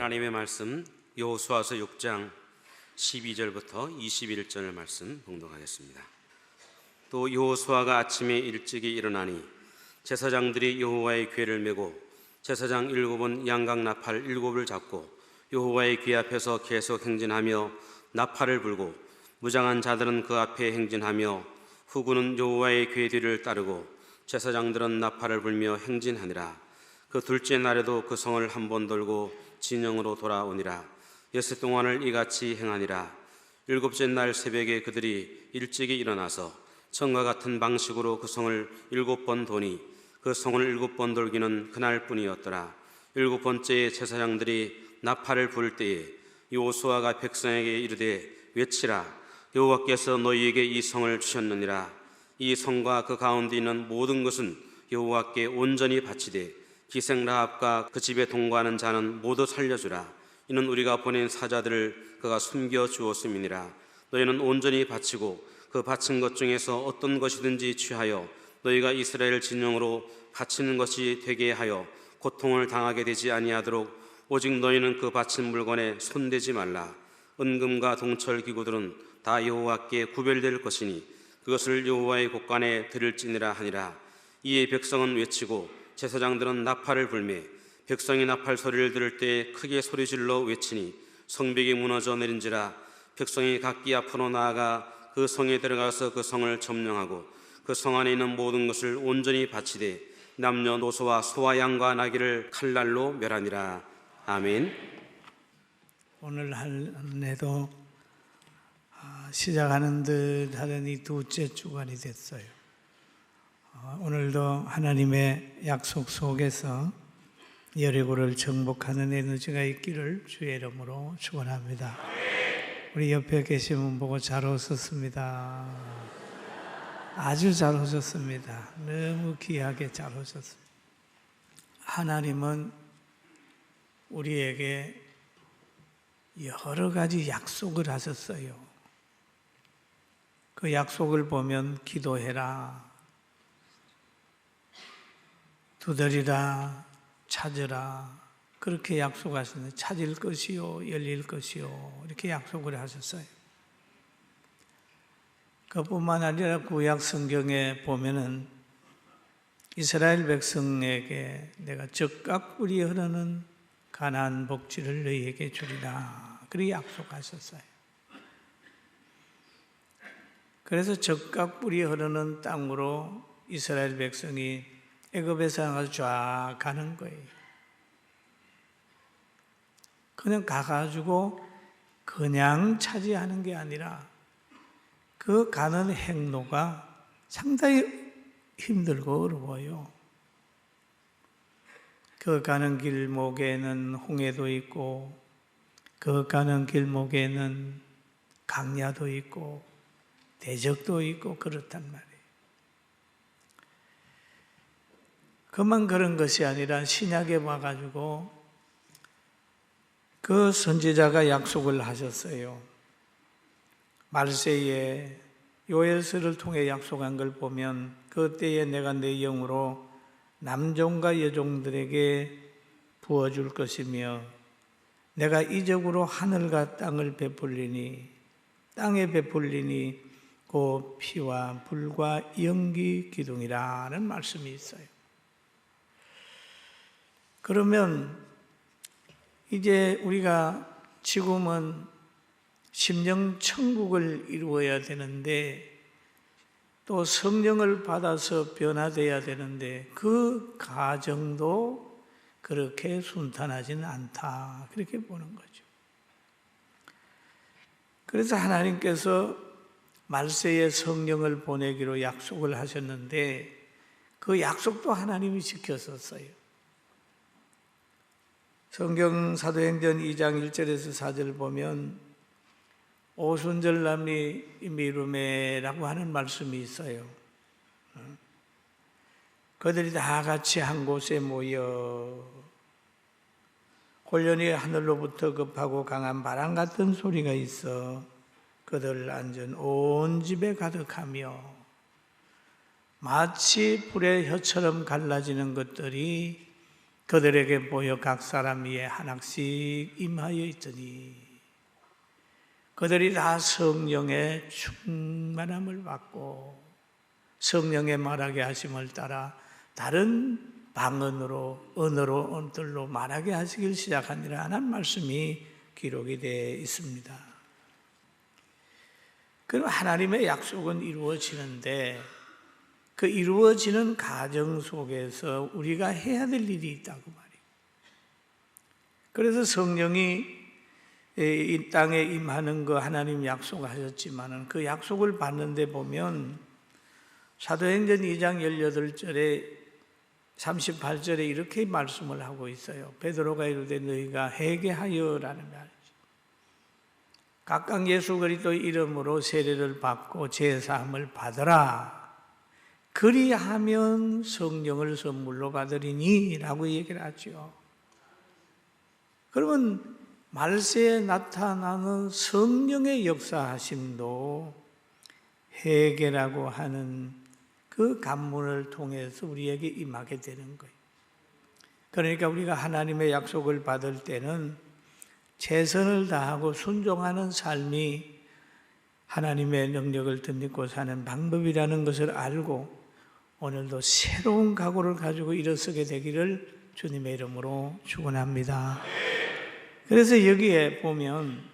하나님의 말씀 여호수아서 6장 12절부터 21절 말씀 봉독하겠습니다. 또 여호수아가 아침에 일찍이 일어나니 제사장들이 여호와의 궤를 메고 제사장 7은 양각 나팔 7을 잡고 여호와의 궤 앞에서 계속 행진하며 나팔을 불고 무장한 자들은 그 앞에 행진하며 후군은 여호와의 궤 뒤를 따르고 제사장들은 나팔을 불며 행진하니라. 그 둘째 날에도 그 성을 한 번 돌고 진영으로 돌아오니라. 엿새 동안을 이같이 행하니라. 일곱째 날 새벽에 그들이 일찍이 일어나서 전과 같은 방식으로 그 성을 7번 도니 그 성을 7번 돌기는 그날뿐이었더라. 7번째에 제사장들이 나팔을 불 때에 여호수아가 백성에게 이르되 외치라. 여호와께서 너희에게 이 성을 주셨느니라. 이 성과 그 가운데 있는 모든 것은 여호와께 온전히 바치되 기생 라합과 그 집에 동거하는 자는 모두 살려주라. 이는 우리가 보낸 사자들을 그가 숨겨 주었음이니라. 너희는 온전히 바치고 그 바친 것 중에서 어떤 것이든지 취하여 너희가 이스라엘 진영으로 바치는 것이 되게 하여 고통을 당하게 되지 아니하도록 오직 너희는 그 바친 물건에 손대지 말라. 은금과 동철 기구들은 다 여호와께 구별될 것이니 그것을 여호와의 곳간에 드릴지니라 하니라. 이에 백성은 외치고 제사장들은 나팔을 불매 백성이 나팔 소리를 들을 때 크게 소리질러 외치니 성벽이 무너져 내린지라. 백성이 각기 앞으로 나아가 그 성에 들어가서 그 성을 점령하고 그 성 안에 있는 모든 것을 온전히 바치되 남녀노소와 소와 양과 나귀를 칼날로 멸하니라. 아멘. 오늘 한 해도 시작하는 듯 하더니 두째 주간이 됐어요. 오늘도 하나님의 약속 속에서 여리고를 정복하는 에너지가 있기를 주의 이름으로 축원합니다. 우리 옆에 계신 분 보고 잘 오셨습니다. 아주 잘 오셨습니다. 너무 귀하게 잘 오셨습니다. 하나님은 우리에게 여러 가지 약속을 하셨어요. 그 약속을 보면 기도해라, 두드리라, 찾으라, 그렇게 약속하셨는데 찾을 것이요 열릴 것이요 이렇게 약속을 하셨어요. 그뿐만 아니라 구약 성경에 보면은 이스라엘 백성에게 내가 적각 뿌리 흐르는 가나안 복지를 너희에게 주리라 그렇게 약속하셨어요. 그래서 적각 뿌리 흐르는 땅으로 이스라엘 백성이 애굽에서 나가서 쫙 가는 거예요. 그냥 가가지고 그냥 차지하는 게 아니라 그 가는 행로가 상당히 힘들고 어려워요. 그 가는 길목에는 홍해도 있고 그 가는 길목에는 강야도 있고 대적도 있고 그렇단 말이에요. 그만 그런 것이 아니라 신약에 와가지고 그 선지자가 약속을 하셨어요. 말세에 요엘서를 통해 약속한 걸 보면 그때에 내가 내 영으로 남종과 여종들에게 부어줄 것이며 내가 이적으로 하늘과 땅을 베풀리니 땅에 베풀리니 그 피와 불과 연기 기둥이라는 말씀이 있어요. 그러면 이제 우리가 지금은 심령 천국을 이루어야 되는데 또 성령을 받아서 변화되어야 되는데 그 과정도 그렇게 순탄하지는 않다 그렇게 보는 거죠. 그래서 하나님께서 말세에 성령을 보내기로 약속을 하셨는데 그 약속도 하나님이 지켰었어요. 성경 사도행전 2장 1절에서 4절 보면 오순절남이 미루메라고 하는 말씀이 있어요. 그들이 다 같이 한 곳에 모여 홀연히 하늘로부터 급하고 강한 바람 같은 소리가 있어 그들 앉은 온 집에 가득하며 마치 불의 혀처럼 갈라지는 것들이 그들에게 보여 각 사람 위에 하나씩 임하여 있더니 그들이 다 성령의 충만함을 받고 성령의 말하게 하심을 따라 다른 방언으로 언어로 언들로 말하게 하시길 시작하니라 하는 말씀이 기록이 되어 있습니다. 그럼 하나님의 약속은 이루어지는데 그 이루어지는 과정 속에서 우리가 해야 될 일이 있다고 말이에요. 그래서 성령이 이 땅에 임하는 거 하나님 약속하셨지만 그 약속을 받는데 보면 사도행전 2장 18절에 38절에 이렇게 말씀을 하고 있어요. 베드로가 이르되 너희가 회개하여라는 말이죠. 각각 예수 그리스도 이름으로 세례를 받고 제사함을 받으라. 그리하면 성령을 선물로 받으리니 라고 얘기를 하죠. 그러면 말세에 나타나는 성령의 역사하심도 회개라고 하는 그 관문을 통해서 우리에게 임하게 되는 거예요. 그러니까 우리가 하나님의 약속을 받을 때는 최선을 다하고 순종하는 삶이 하나님의 능력을 덧입고 사는 방법이라는 것을 알고 오늘도 새로운 각오를 가지고 일어서게 되기를 주님의 이름으로 축원합니다. 그래서 여기에 보면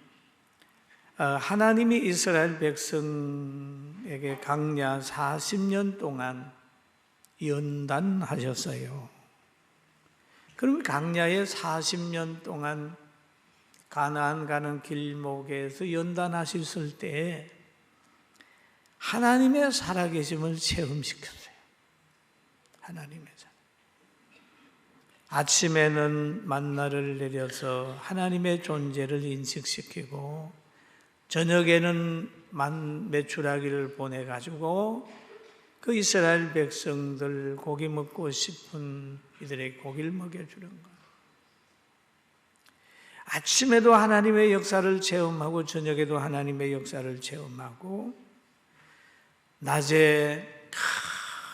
하나님이 이스라엘 백성에게 광야 40년 동안 연단하셨어요. 그럼 광야에 40년 동안 가나안 가는 길목에서 연단하셨을 때 하나님의 살아계심을 체험시켰어요. 하나님의 살아. 아침에는 만나를 내려서 하나님의 존재를 인식시키고 저녁에는 메추라기를 보내가지고 그 이스라엘 백성들 고기 먹고 싶은 이들에게 고기를 먹여주는 거예요. 아침에도 하나님의 역사를 체험하고 저녁에도 하나님의 역사를 체험하고 낮에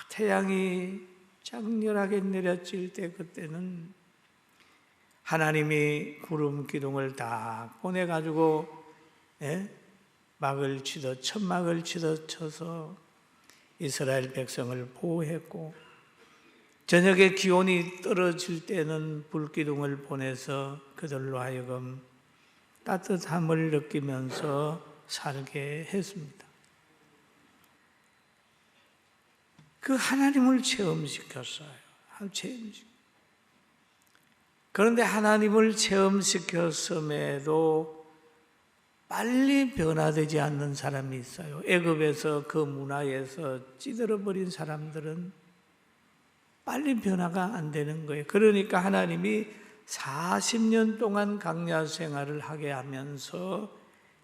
태양이 장렬하게 내려질 때 그때는 하나님이 구름 기둥을 다 보내가지고 막을 치듯 천막을 치듯 쳐서 이스라엘 백성을 보호했고 저녁에 기온이 떨어질 때는 불기둥을 보내서 그들로 하여금 따뜻함을 느끼면서 살게 했습니다. 그 하나님을 체험시켰어요. 그런데 하나님을 체험시켰음에도 빨리 변화되지 않는 사람이 있어요. 애굽에서 그 문화에서 찌들어버린 사람들은 빨리 변화가 안 되는 거예요. 그러니까 하나님이 40년 동안 광야 생활을 하게 하면서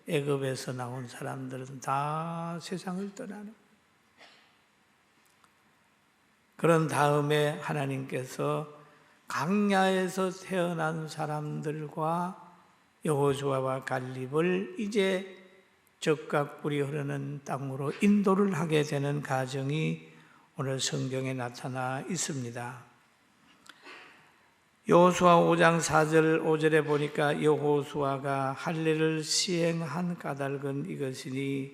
애굽에서 나온 사람들은 다 세상을 떠나는 거예요. 그런 다음에 하나님께서 광야에서 태어난 사람들과 여호수아와 갈렙을 이제 적각 꿀이 흐르는 땅으로 인도를 하게 되는 과정이 오늘 성경에 나타나 있습니다. 여호수아 5장 4절 5절에 보니까 여호수아가 할례를 시행한 까닭은 이것이니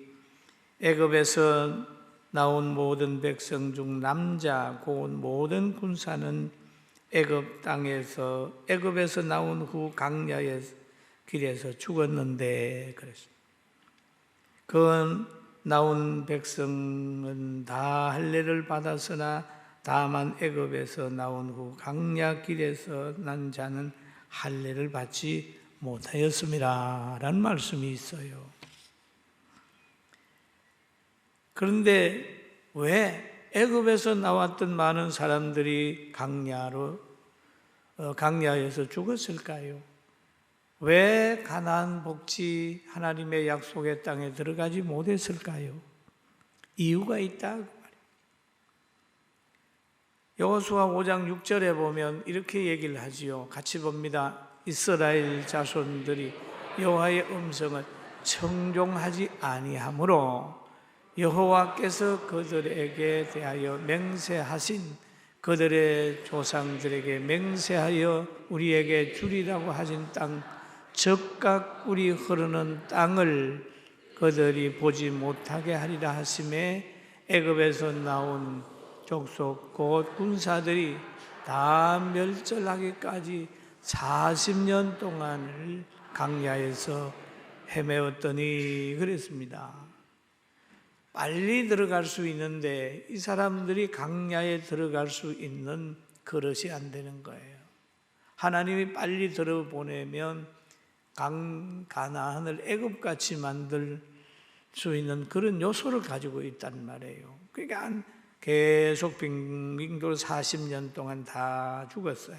애굽에서 나온 모든 백성 중 남자 고운 모든 군사는 애굽 땅에서 애굽에서 나온 후 광야의 길에서 죽었는데 그랬습니다. 그 나온 백성은 다 할례를 받았으나 다만 애굽에서 나온 후 광야 길에서 난 자는 할례를 받지 못하였습니다 라는 말씀이 있어요. 그런데 왜 애굽에서 나왔던 많은 사람들이 광야에서 죽었을까요? 왜 가나안 복지 하나님의 약속의 땅에 들어가지 못했을까요? 이유가 있다. 여호수아 5장 6절에 보면 이렇게 얘기를 하지요. 같이 봅니다. 이스라엘 자손들이 여호와의 음성을 청종하지 아니하므로 여호와께서 그들에게 대하여 맹세하신 그들의 조상들에게 맹세하여 우리에게 주리라고 하신 땅, 적각 꿀이 흐르는 땅을 그들이 보지 못하게 하리라 하심에 애굽에서 나온 족속 곧 군사들이 다 멸절하기까지 40년 동안을 강야에서 헤매었더니 그랬습니다. 빨리 들어갈 수 있는데 이 사람들이 강야에 들어갈 수 있는 그릇이 안 되는 거예요. 하나님이 빨리 들어보내면 가나안을 애굽같이 만들 수 있는 그런 요소를 가지고 있단 말이에요. 그러니까 계속 빙빙돌 40년 동안 다 죽었어요.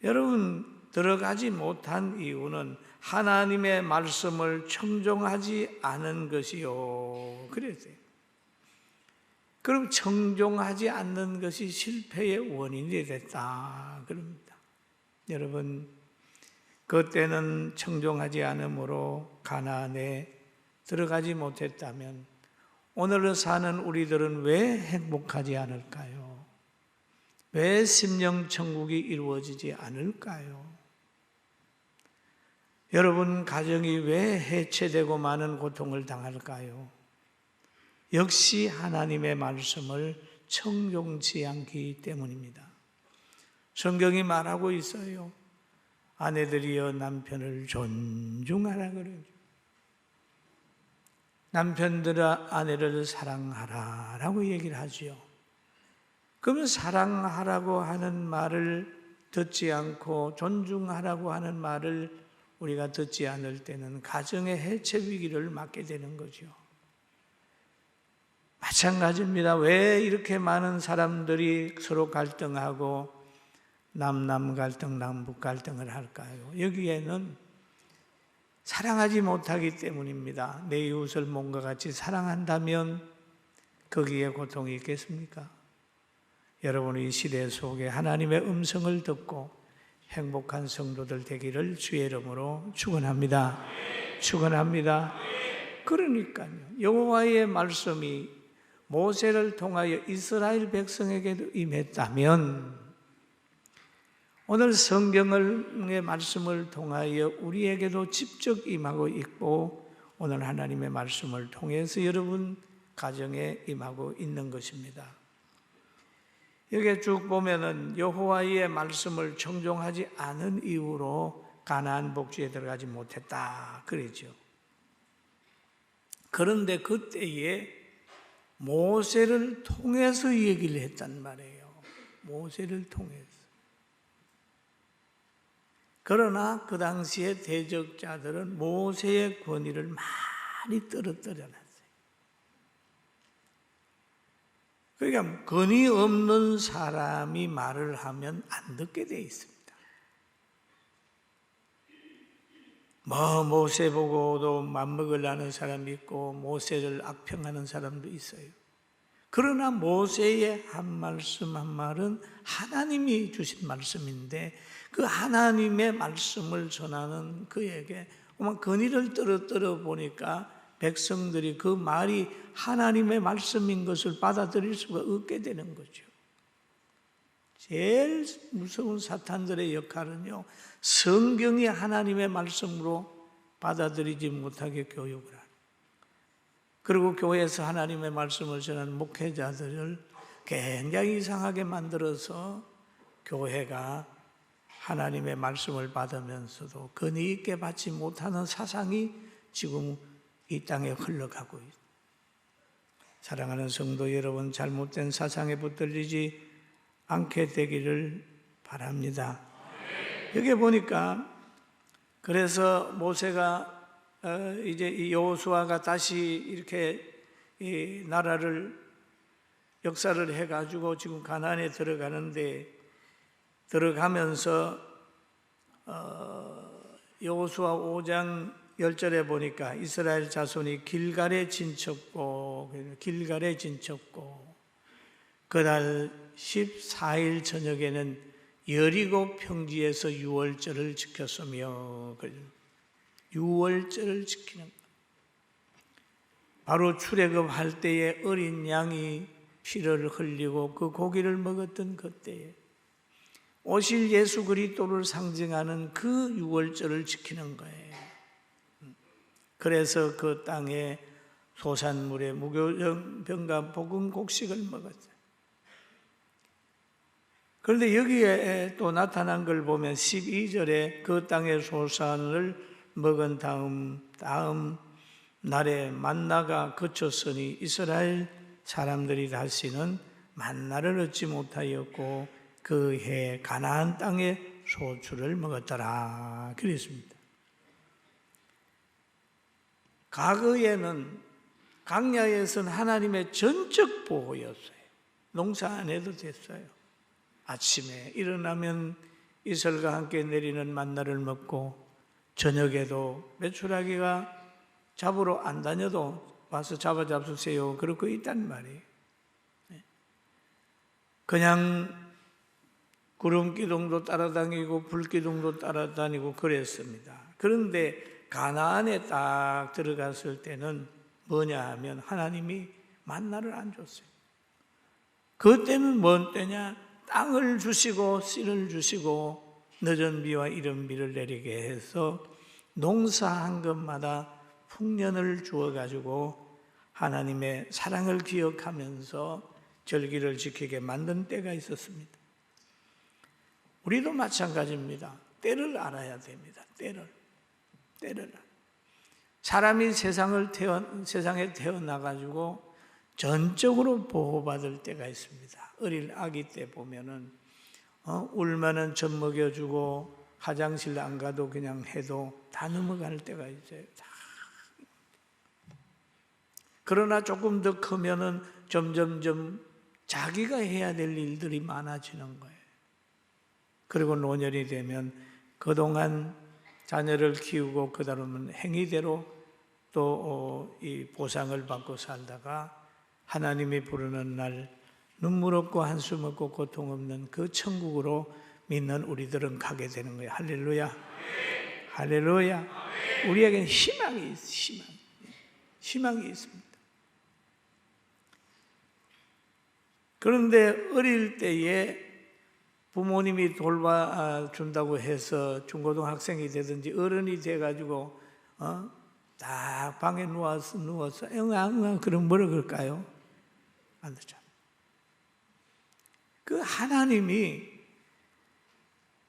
여러분, 들어가지 못한 이유는 하나님의 말씀을 청종하지 않은 것이요. 그랬어요. 그럼 청종하지 않는 것이 실패의 원인이 됐다. 그럽니다. 여러분, 그때는 청종하지 않으므로 가나안에 들어가지 못했다면 오늘 사는 우리들은 왜 행복하지 않을까요? 왜 심령천국이 이루어지지 않을까요? 여러분, 가정이 왜 해체되고 많은 고통을 당할까요? 역시 하나님의 말씀을 청종치 않기 때문입니다. 성경이 말하고 있어요. 아내들이여 남편을 존중하라 그러죠. 남편들아 아내를 사랑하라 라고 얘기를 하죠. 그러면 사랑하라고 하는 말을 듣지 않고 존중하라고 하는 말을 우리가 듣지 않을 때는 가정의 해체 위기를 맞게 되는 거죠. 마찬가지입니다. 왜 이렇게 많은 사람들이 서로 갈등하고 남남 갈등, 남북 갈등을 할까요? 여기에는 사랑하지 못하기 때문입니다. 내 이웃을 몸과 같이 사랑한다면 거기에 고통이 있겠습니까? 여러분, 이 시대 속에 하나님의 음성을 듣고 행복한 성도들 되기를 주의 이름으로 축원합니다. 축원합니다. 그러니까요, 여호와의 말씀이 모세를 통하여 이스라엘 백성에게도 임했다면 오늘 성경의 말씀을 통하여 우리에게도 직접 임하고 있고 오늘 하나님의 말씀을 통해서 여러분 가정에 임하고 있는 것입니다. 여기에 쭉 보면은 여호와의 말씀을 청종하지 않은 이유로 가나안 복지에 들어가지 못했다 그러죠. 그런데 그때에 모세를 통해서 얘기를 했단 말이에요. 모세를 통해서. 그러나 그 당시에 대적자들은 모세의 권위를 많이 떨어뜨려놨어요. 그러니까 권위 없는 사람이 말을 하면 안 듣게 돼 있습니다. 모세 보고도 맘먹으려는 사람이 있고 모세를 악평하는 사람도 있어요. 그러나 모세의 한 말씀 한 말은 하나님이 주신 말씀인데 그 하나님의 말씀을 전하는 그에게 권위를 떨어뜨려 보니까 백성들이 그 말이 하나님의 말씀인 것을 받아들일 수가 없게 되는 거죠. 제일 무서운 사탄들의 역할은요, 성경이 하나님의 말씀으로 받아들이지 못하게 교육을 하는, 그리고 교회에서 하나님의 말씀을 전하는 목회자들을 굉장히 이상하게 만들어서 교회가 하나님의 말씀을 받으면서도 권위 있게 받지 못하는 사상이 지금 이 땅에 흘러가고 있습니다. 사랑하는 성도 여러분, 잘못된 사상에 붙들리지 않게 되기를 바랍니다. 여기 보니까 그래서 모세가 이제 이 여호수아가 다시 이렇게 이 나라를 역사를 해가지고 지금 가나안에 들어가는데 들어가면서 여호수아 5장 10절에 보니까 이스라엘 자손이 길갈에 진쳤고 그달 14일 저녁에는 여리고 평지에서 유월절을 지켰으며 유월절을 지키는 바로 출애굽할 때에 어린 양이 피를 흘리고 그 고기를 먹었던 그때에 오실 예수 그리스도를 상징하는 그 유월절을 지키는 거예요. 그래서 그 땅에 소산물의 무교병과 복음 곡식을 먹었어요. 그런데 여기에 또 나타난 걸 보면 12절에 그 땅의 소산을 먹은 다음 날에 만나가 그쳤으니 이스라엘 사람들이 다시는 만나를 얻지 못하였고 그 해 가나안 땅의 소출을 먹었더라 그랬습니다. 과거에는 광야에서는 하나님의 전적 보호였어요. 농사 안 해도 됐어요. 아침에 일어나면 이슬과 함께 내리는 만나를 먹고 저녁에도 메추라기가 잡으러 안 다녀도 와서 잡수세요. 그러고 있단 말이에요. 그냥 구름 기둥도 따라다니고 불 기둥도 따라다니고 그랬습니다. 그런데 가나안에 딱 들어갔을 때는 뭐냐 하면 하나님이 만나를 안 줬어요. 그때는 뭔 때냐? 땅을 주시고 씨를 주시고 늦은 비와 이른 비를 내리게 해서 농사한 것마다 풍년을 주어가지고 하나님의 사랑을 기억하면서 절기를 지키게 만든 때가 있었습니다. 우리도 마찬가지입니다. 때를 알아야 됩니다. 때를. 사람이 세상에 태어나가지고 전적으로 보호받을 때가 있습니다. 어릴 아기 때 보면은 울면은 젖 먹여주고 화장실 안 가도 그냥 해도 다 넘어갈 때가 있어요. 다. 그러나 조금 더 크면은 점점점 자기가 해야 될 일들이 많아지는 거예요. 그리고 노년이 되면 그동안 자녀를 키우고 그 다음은 행위대로 또 이 보상을 받고 살다가 하나님이 부르는 날 눈물 없고 한숨 없고 고통 없는 그 천국으로 믿는 우리들은 가게 되는 거예요. 할렐루야. 할렐루야. 우리에게는 희망이 있어요. 희망이 있습니다. 그런데 어릴 때에 부모님이 돌봐준다고 해서 중고등학생이 되든지 어른이 돼가지고 딱 방에 누워서 응아 그럼 뭐라 그럴까요? 안 되죠. 그 하나님이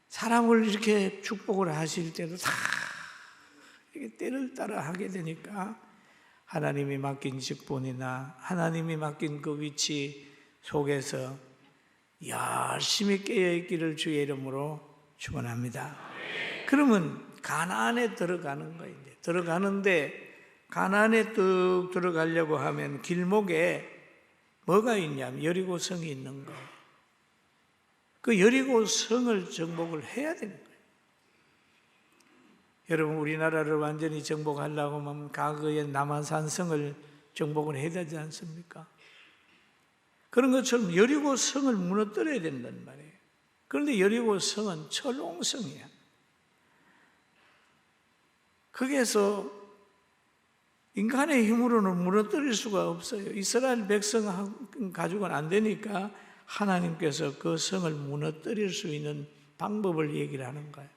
사람을 이렇게 축복을 하실 때도 다 이렇게 때를 따라 하게 되니까 하나님이 맡긴 직분이나 하나님이 맡긴 그 위치 속에서 열심히 깨어있기를 주의 이름으로 축원합니다. 그러면 가나안에 들어가는 거예요. 들어가는데 가나안에 뚝 들어가려고 하면 길목에 뭐가 있냐면 여리고성이 있는 거예요. 그 여리고성을 정복을 해야 되는 거예요. 여러분 우리나라를 완전히 정복하려고 하면 과거의 남한산성을 정복을 해야 되지 않습니까? 그런 것처럼 여리고성을 무너뜨려야 된단 말이에요. 그런데 여리고성은 철옹성이야. 거기에서 인간의 힘으로는 무너뜨릴 수가 없어요. 이스라엘 백성 가지고는 안 되니까 하나님께서 그 성을 무너뜨릴 수 있는 방법을 얘기를 하는 거예요.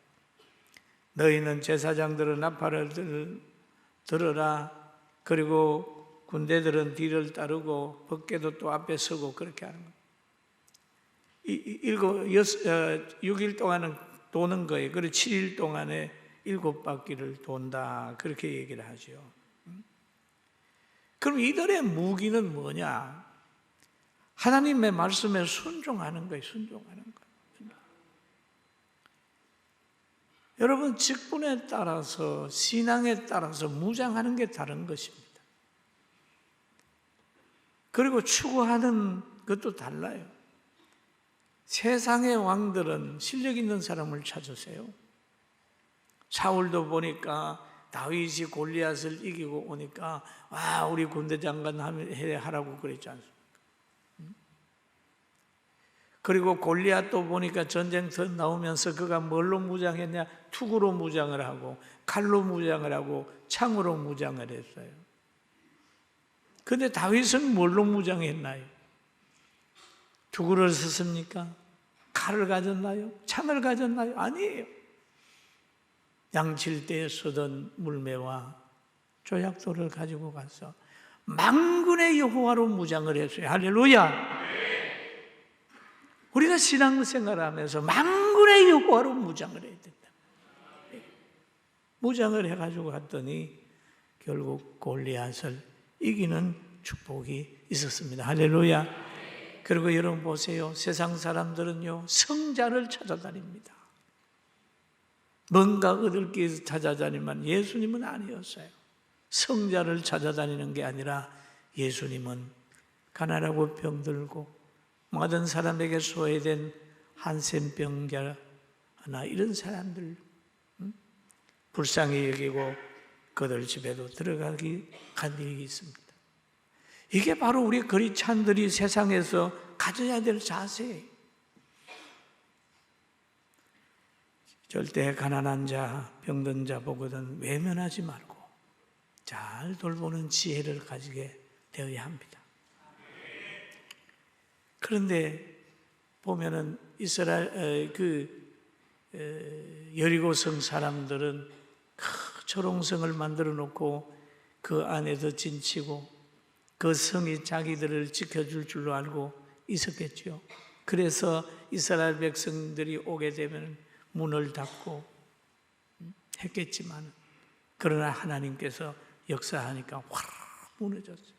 너희는 제사장들은 나팔을 들어라. 그리고 군대들은 뒤를 따르고 법궤도 또 앞에 서고 그렇게 하는 거예요. 6일 동안은 도는 거예요. 그리고 7일 동안에 7바퀴를 돈다. 그렇게 얘기를 하죠. 그럼 이들의 무기는 뭐냐? 하나님의 말씀에 순종하는 거예요. 순종하는 거예요. 여러분 직분에 따라서 신앙에 따라서 무장하는 게 다른 것입니다. 그리고 추구하는 것도 달라요. 세상의 왕들은 실력 있는 사람을 찾으세요. 사울도 보니까 다윗이 골리앗을 이기고 오니까 우리 군대 장관 하라고 그랬지 않습니까? 그리고 골리앗도 보니까 전쟁터 나오면서 그가 뭘로 무장했냐? 투구로 무장을 하고 칼로 무장을 하고 창으로 무장을 했어요. 근데 다윗은 뭘로 무장했나요? 두구를 썼습니까? 칼을 가졌나요? 창을 가졌나요? 아니에요. 양칠 때 쓰던 물매와 조약돌을 가지고 가서 만군의 여호와로 무장을 했어요. 할렐루야. 우리가 신앙생활을 하면서 만군의 여호와로 무장을 해야 된다. 무장을 해가지고 갔더니 결국 골리앗을 이기는 축복이 있었습니다. 할렐루야. 그리고 여러분 보세요. 세상 사람들은요, 성자를 찾아다닙니다. 뭔가 얻을 게 있어서 찾아다니면 예수님은 아니었어요. 성자를 찾아다니는 게 아니라 예수님은 가난하고 병들고 모든 사람에게 소외된 한센병자나 이런 사람들 불쌍히 여기고 그들 집에도 들어가기 간 일이 있습니다. 이게 바로 우리 그리스도인들이 세상에서 가져야 될 자세예요. 절대 가난한 자, 병든 자 보거든 외면하지 말고 잘 돌보는 지혜를 가지게 되어야 합니다. 그런데 보면은 이스라엘 여리고성 사람들은 초롱성을 만들어 놓고 그 안에서 진치고 그 성이 자기들을 지켜줄 줄로 알고 있었겠죠. 그래서 이스라엘 백성들이 오게 되면 문을 닫고 했겠지만 그러나 하나님께서 역사하니까 확 무너졌어요.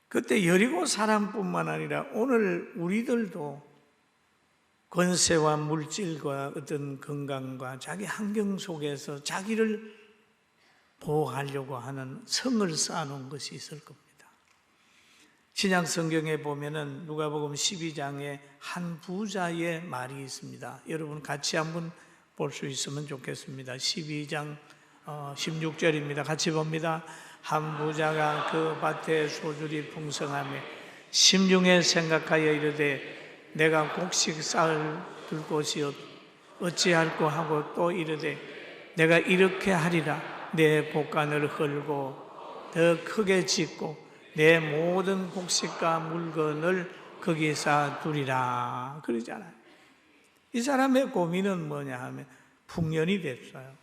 그때 여리고 사람뿐만 아니라 오늘 우리들도 권세와 물질과 어떤 건강과 자기 환경 속에서 자기를 보호하려고 하는 성을 쌓아놓은 것이 있을 겁니다. 신약 성경에 보면은 누가복음 12장에 한 부자의 말이 있습니다. 여러분 같이 한번 볼 수 있으면 좋겠습니다. 12장 16절입니다. 같이 봅니다. 한 부자가 그 밭에 소출이 풍성하며 심중에 생각하여 이르되 내가 곡식 쌓을 둘 곳이 어찌할꼬 하고 또 이르되 내가 이렇게 하리라. 내 곡간을 헐고 더 크게 짓고 내 모든 곡식과 물건을 거기서 두리라. 그러잖아요. 이 사람의 고민은 뭐냐 하면 풍년이 됐어요.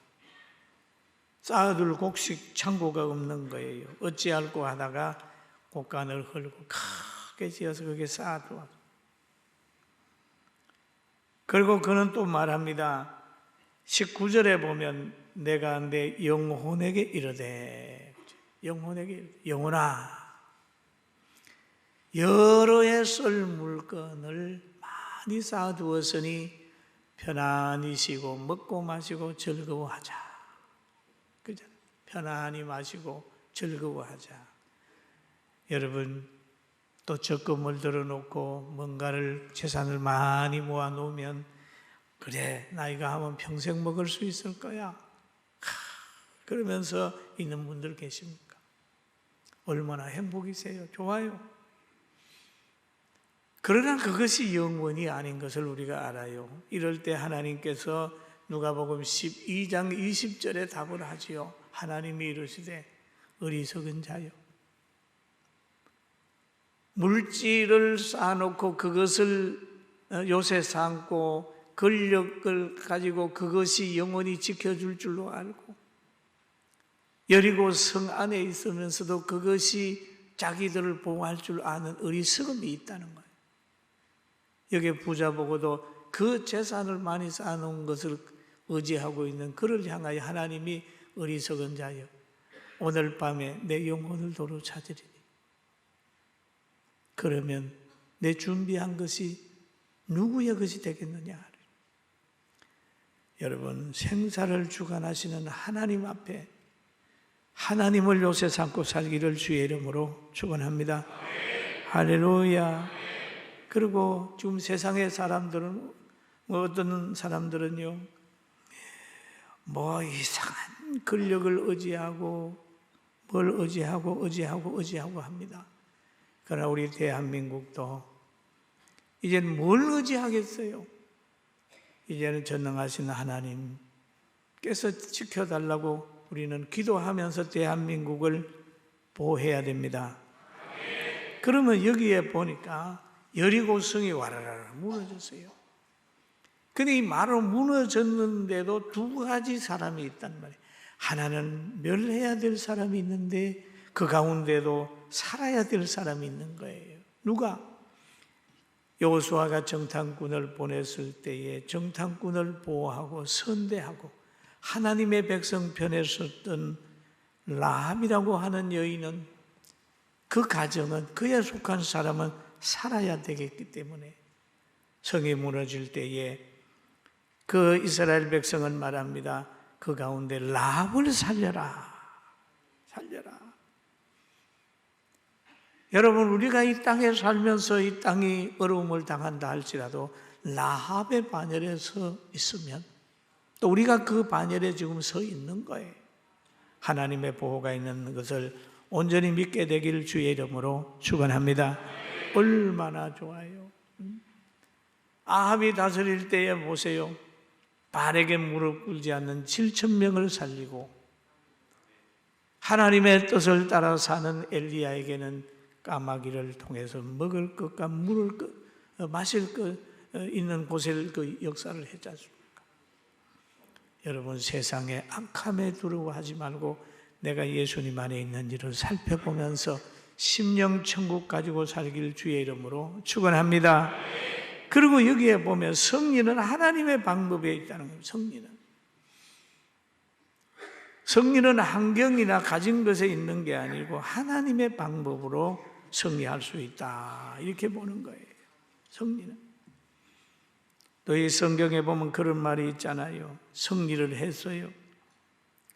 쌓아둘 곡식 창고가 없는 거예요. 어찌할꼬 하다가 곡간을 헐고 크게 지어서 거기에 쌓아두어. 그리고 그는 또 말합니다. 19절에 보면 내가 내 영혼에게 이르되, 영혼에게, 영혼아, 여러 해 쓸 물건을 많이 쌓아두었으니 편안히 쉬고 먹고 마시고 즐거워하자. 그죠? 편안히 마시고 즐거워하자. 여러분, 또 적금을 들어놓고 뭔가를 재산을 많이 모아놓으면 그래, 나이가 하면 평생 먹을 수 있을 거야. 그러면서 있는 분들 계십니까? 얼마나 행복이세요? 좋아요. 그러나 그것이 영원이 아닌 것을 우리가 알아요. 이럴 때 하나님께서 누가복음 12장 20절에 답을 하지요. 하나님이 이르시되 어리석은 자요. 물질을 쌓아놓고 그것을 요새 삼고 권력을 가지고 그것이 영원히 지켜줄 줄로 알고 여리고 성 안에 있으면서도 그것이 자기들을 보호할 줄 아는 어리석음이 있다는 거예요. 여기 부자 보고도 그 재산을 많이 쌓아놓은 것을 의지하고 있는 그를 향하여 하나님이 어리석은 자여 오늘 밤에 내 영혼을 도로 찾으리니 그러면 내 준비한 것이 누구의 것이 되겠느냐. 여러분, 생사를 주관하시는 하나님 앞에 하나님을 요새 삼고 살기를 주의 이름으로 축원합니다. 할렐루야. 그리고 지금 세상의 사람들은 어떤 사람들은요 뭐 이상한 권력을 의지하고 뭘 의지하고 합니다. 그러나 우리 대한민국도 이제는 뭘 의지하겠어요? 이제는 전능하신 하나님께서 지켜달라고 우리는 기도하면서 대한민국을 보호해야 됩니다. 그러면 여기에 보니까 여리고 성이 와라라라 무너졌어요. 근데 이 말로 무너졌는데도 두 가지 사람이 있단 말이에요. 하나는 멸해야 될 사람이 있는데 그 가운데도 살아야 될 사람이 있는 거예요. 누가? 여호수아가 정탐꾼을 보냈을 때에 정탐꾼을 보호하고 선대하고 하나님의 백성 편에 섰던 라합이라고 하는 여인은 그 가정은, 그에 속한 사람은 살아야 되겠기 때문에 성이 무너질 때에 그 이스라엘 백성은 말합니다. 그 가운데 라합을 살려라. 살려라. 여러분, 우리가 이 땅에 살면서 이 땅이 어려움을 당한다 할지라도 라합의 반열에 서 있으면 또 우리가 그 반열에 지금 서 있는 거예요. 하나님의 보호가 있는 것을 온전히 믿게 되기를 주의 이름으로 축원합니다. 얼마나 좋아요. 아합이 다스릴 때에 보세요. 바알에게 무릎 꿇지 않는 7,000명을 살리고 하나님의 뜻을 따라 사는 엘리야에게는 까마귀를 통해서 먹을 것과 물을 것, 마실 것 있는 곳에 그 역사를 했지 않습니까? 여러분, 세상에 악함에 두려워하지 말고 내가 예수님 안에 있는 일을 살펴보면서 심령 천국 가지고 살길 주의 이름으로 축원합니다. 그리고 여기에 보면 승리는 하나님의 방법에 있다는 거예요. 승리는 환경이나 가진 것에 있는 게 아니고 하나님의 방법으로 승리할 수 있다, 이렇게 보는 거예요. 승리는. 또 이 성경에 보면 그런 말이 있잖아요. 승리를 했어요.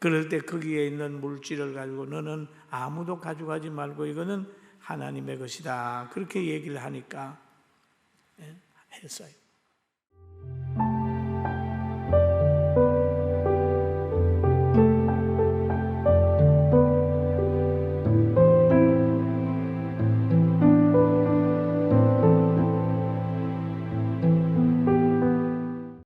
그럴 때 거기에 있는 물질을 가지고 너는 아무도 가져가지 말고 이거는 하나님의 것이다, 그렇게 얘기를 하니까 했어요.